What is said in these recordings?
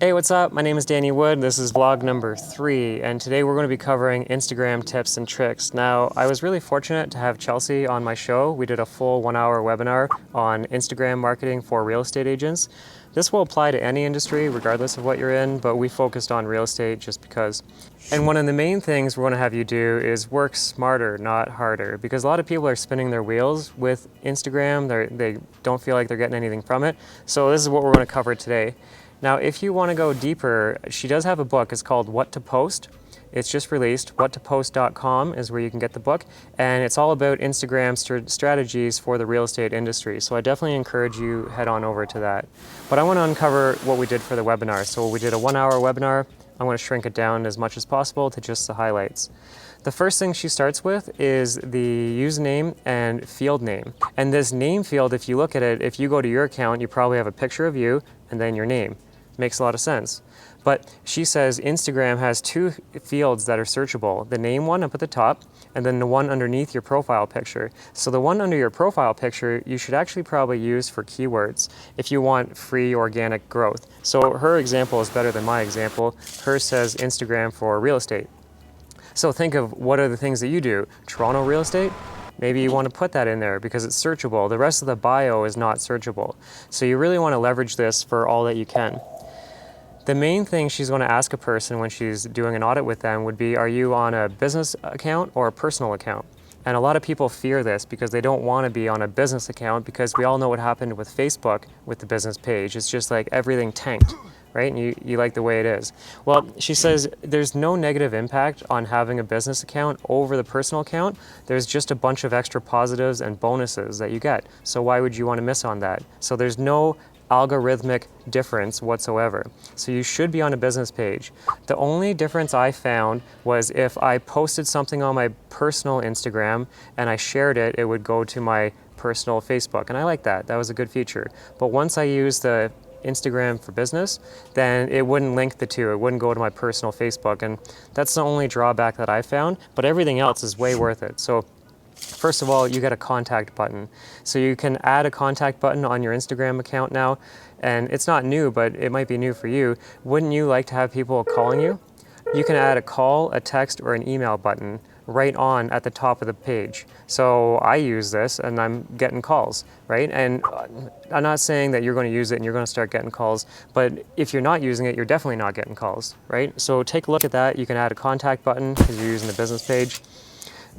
Hey, what's up? My name is Danny Wood. This is vlog number 3, and today we're going to be covering Instagram tips and tricks. Now, I was really fortunate to have Chelsea on my show. We did a full 1-hour webinar on Instagram marketing for real estate agents. This will apply to any industry, regardless of what you're in, but we focused on real estate just because. And one of the main things we're going to have you do is work smarter, not harder, because a lot of people are spinning their wheels with Instagram. They don't feel like they're getting anything from it. So this is what we're going to cover today. Now, if you want to go deeper, she does have a book. It's called What to Post. It's just released. Whattopost.com is where you can get the book. And it's all about Instagram strategies for the real estate industry. So I definitely encourage you head on over to that. But I want to uncover what we did for the webinar. So we did a 1-hour webinar. I'm going to shrink it down as much as possible to just the highlights. The first thing she starts with is the username and field name. And this name field, if you look at it, if you go to your account, you probably have a picture of you and then your name. Makes a lot of sense. But she says Instagram has 2 fields that are searchable, the name one up at the top and then the one underneath your profile picture. So the one under your profile picture you should actually probably use for keywords if you want free organic growth. So her example is better than my example. Hers says Instagram for real estate. So think of what are the things that you do. Toronto real estate? Maybe you want to put that in there because it's searchable. The rest of the bio is not searchable. So you really want to leverage this for all that you can. The main thing she's going to ask a person when she's doing an audit with them would be, are you on a business account or a personal account? And a lot of people fear this because they don't want to be on a business account because we all know what happened with Facebook with the business page. It's just like everything tanked, right? And you like the way it is. Well, she says there's no negative impact on having a business account over the personal account. There's just a bunch of extra positives and bonuses that you get. So why would you want to miss on that? So there's no algorithmic difference whatsoever. So you should be on a business page. The only difference I found was if I posted something on my personal Instagram and I shared it, it would go to my personal Facebook. And I like that. That was a good feature. But once I used the Instagram for business, then it wouldn't link the two. It wouldn't go to my personal Facebook. And that's the only drawback that I found. But everything else is way worth it. So first of all, you get a contact button. So you can add a contact button on your Instagram account now. And it's not new, but it might be new for you. Wouldn't you like to have people calling you? You can add a call, a text, or an email button right on at the top of the page. So I use this and I'm getting calls, right? And I'm not saying that you're going to use it and you're going to start getting calls, but if you're not using it, you're definitely not getting calls, right? So take a look at that. You can add a contact button because you're using the business page.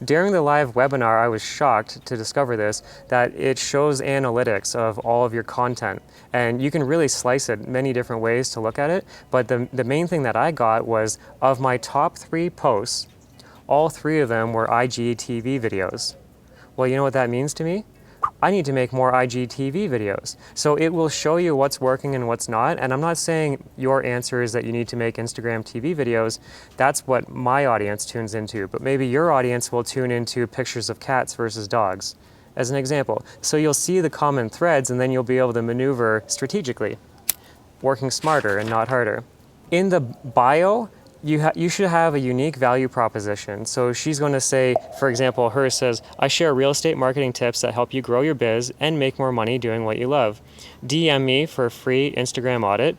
During the live webinar, I was shocked to discover this, that it shows analytics of all of your content. And you can really slice it many different ways to look at it. But the main thing that I got was, of my top 3 posts, all 3 of them were IGTV videos. Well, you know what that means to me? I need to make more IGTV videos. So it will show you what's working and what's not. And I'm not saying your answer is that you need to make Instagram TV videos. That's what my audience tunes into. But maybe your audience will tune into pictures of cats versus dogs, as an example. So you'll see the common threads and then you'll be able to maneuver strategically, working smarter and not harder. In the bio, you should have a unique value proposition. So she's going to say, for example, hers says, I share real estate marketing tips that help you grow your biz and make more money doing what you love. DM me for a free Instagram audit.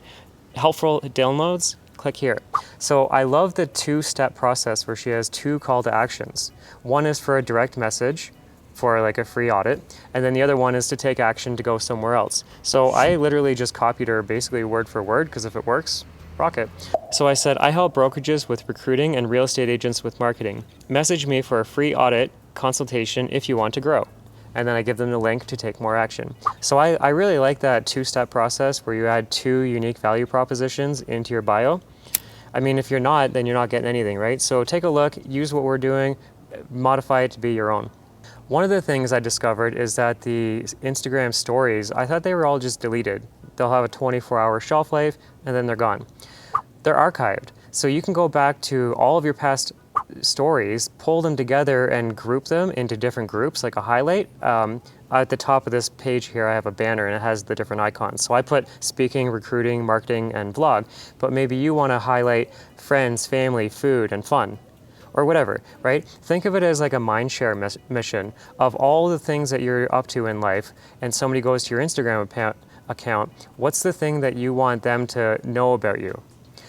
Helpful downloads? Click here. So I love the 2-step process where she has 2 call to actions. One is for a direct message for like a free audit, and then the other one is to take action to go somewhere else. So I literally just copied her basically word for word, because if it works, rock it. So I said, I help brokerages with recruiting and real estate agents with marketing. Message me for a free audit consultation if you want to grow. And then I give them the link to take more action. So I really like that 2-step process where you add 2 unique value propositions into your bio. I mean, if you're not, then you're not getting anything, right? So take a look, use what we're doing, modify it to be your own. One of the things I discovered is that the Instagram stories, I thought they were all just deleted. They'll have a 24-hour shelf life and then they're gone. They're archived. So you can go back to all of your past stories, pull them together and group them into different groups, like a highlight. At the top of this page here, I have a banner and it has the different icons. So I put speaking, recruiting, marketing, and vlog. But maybe you want to highlight friends, family, food, and fun, or whatever, right? Think of it as like a mind share mission of all the things that you're up to in life, and somebody goes to your Instagram account, what's the thing that you want them to know about you?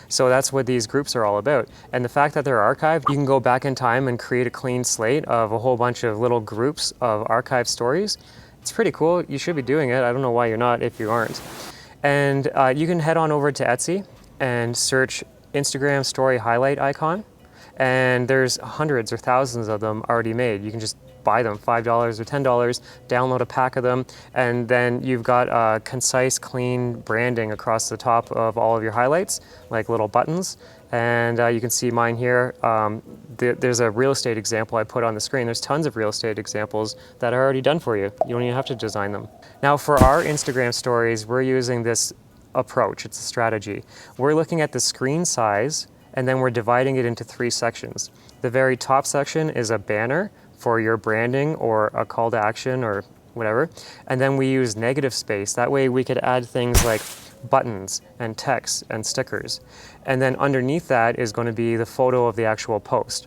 So that's what these groups are all about. And the fact that they're archived, you can go back in time and create a clean slate of a whole bunch of little groups of archived stories. It's pretty cool. You should be doing it. I don't know why you're not if you aren't. And you can head on over to Etsy and search Instagram story highlight icon. And there's hundreds or thousands of them already made. You can just buy them, $5 or $10, download a pack of them, and then you've got concise, clean branding across the top of all of your highlights, like little buttons. And you can see mine here. There's a real estate example I put on the screen. There's tons of real estate examples that are already done for you. You don't even have to design them. Now for our Instagram stories, we're using this approach. It's a strategy. We're looking at the screen size, and then we're dividing it into 3 sections. The very top section is a banner for your branding or a call to action or whatever. And then we use negative space. That way we could add things like buttons and text and stickers. And then underneath that is going to be the photo of the actual post.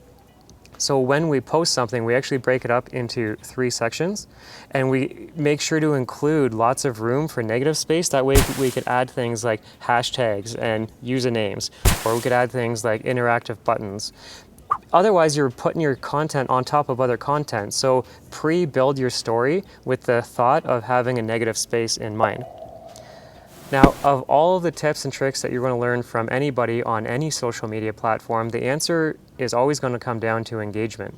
So when we post something, we actually break it up into 3 sections, and we make sure to include lots of room for negative space. That way we could add things like hashtags and usernames, or we could add things like interactive buttons. Otherwise, you're putting your content on top of other content. So pre-build your story with the thought of having a negative space in mind. Now, of all of the tips and tricks that you're going to learn from anybody on any social media platform, the answer is always going to come down to engagement.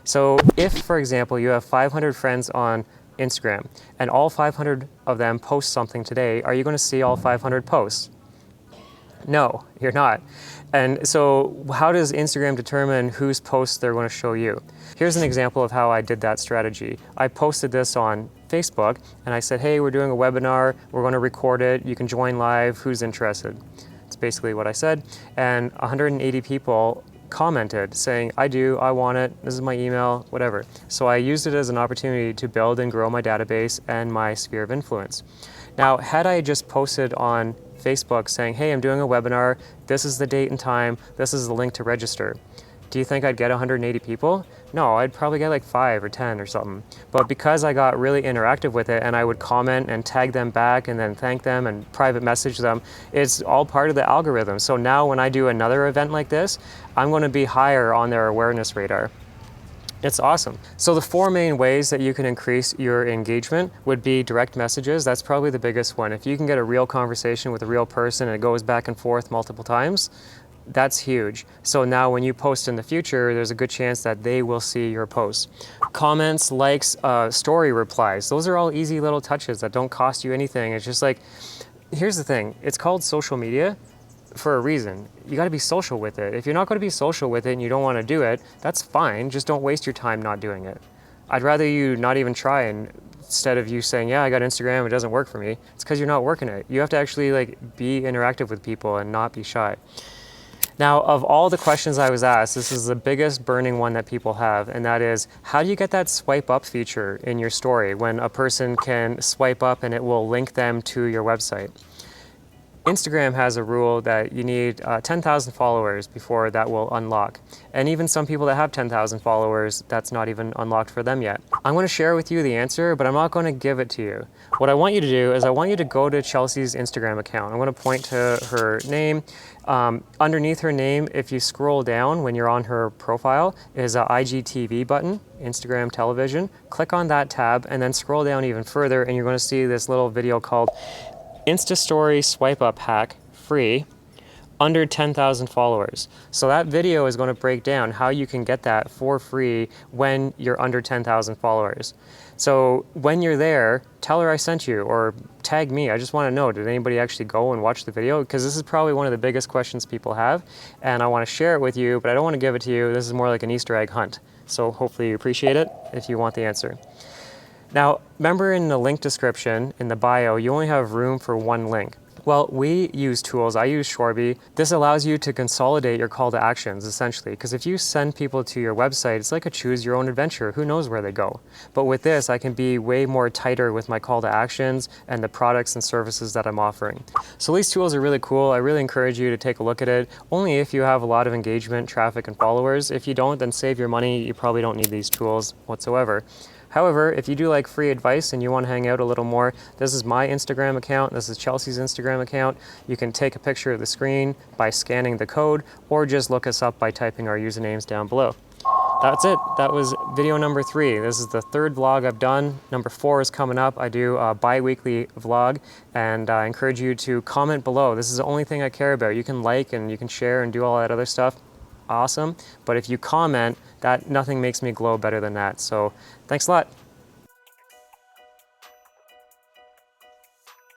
So if, for example, you have 500 friends on Instagram and all 500 of them post something today, are you going to see all 500 posts? No, you're not. And so how does Instagram determine whose posts they're going to show you? Here's an example of how I did that strategy. I posted this on Facebook and I said, hey, we're doing a webinar, we're going to record it, you can join live, who's interested? It's basically what I said. And 180 people commented saying, I do, I want it, this is my email, whatever. So I used it as an opportunity to build and grow my database and my sphere of influence. Now, had I just posted on Facebook saying, hey, I'm doing a webinar, this is the date and time, this is the link to register, do you think I'd get 180 people? No, I'd probably get like 5 or 10 or something. But because I got really interactive with it and I would comment and tag them back and then thank them and private message them, it's all part of the algorithm. So now when I do another event like this, I'm going to be higher on their awareness radar. It's awesome. So the 4 main ways that you can increase your engagement would be direct messages. That's probably the biggest one. If you can get a real conversation with a real person and it goes back and forth multiple times, that's huge. So now when you post in the future, there's a good chance that they will see your posts. Comments, likes, story replies, those are all easy little touches that don't cost you anything. It's just like, here's the thing, it's called social media for a reason. You got to be social with it. If you're not going to be social with it and you don't want to do it, that's fine. Just don't waste your time not doing it. I'd rather you not even try, and instead of you saying, yeah, I got Instagram, it doesn't work for me, it's because you're not working it. You have to actually be interactive with people and not be shy. Now, of all the questions I was asked, this is the biggest burning one that people have, and that is, how do you get that swipe up feature in your story when a person can swipe up and it will link them to your website? Instagram has a rule that you need 10,000 followers before that will unlock. And even some people that have 10,000 followers, that's not even unlocked for them yet. I'm going to share with you the answer, but I'm not going to give it to you. What I want you to do is I want you to go to Chelsea's Instagram account. I'm going to point to her name. Underneath her name, if you scroll down when you're on her profile, is an IGTV button, Instagram television. Click on that tab and then scroll down even further and you're going to see this little video called Insta Story Swipe Up Hack, free, under 10,000 followers. So that video is going to break down how you can get that for free when you're under 10,000 followers. So when you're there, tell her I sent you or tag me. I just want to know, did anybody actually go and watch the video? Because this is probably one of the biggest questions people have, and I want to share it with you, but I don't want to give it to you. This is more like an Easter egg hunt. So hopefully you appreciate it if you want the answer. Now, remember in the link description, in the bio, you only have room for 1 link. Well, we use tools, I use Shor.by. This allows you to consolidate your call to actions, essentially, because if you send people to your website, it's like a choose your own adventure. Who knows where they go? But with this, I can be way more tighter with my call to actions and the products and services that I'm offering. So these tools are really cool. I really encourage you to take a look at it, only if you have a lot of engagement, traffic, and followers. If you don't, then save your money. You probably don't need these tools whatsoever. However, if you do like free advice and you want to hang out a little more, this is my Instagram account, this is Chelsea's Instagram account. You can take a picture of the screen by scanning the code, or just look us up by typing our usernames down below. That's it. That was video number 3. This is the 3rd vlog I've done. Number 4 is coming up. I do a bi-weekly vlog, and I encourage you to comment below. This is the only thing I care about. You can like and you can share and do all that other stuff. Awesome. But if you comment, that nothing makes me glow better than that. So thanks a lot.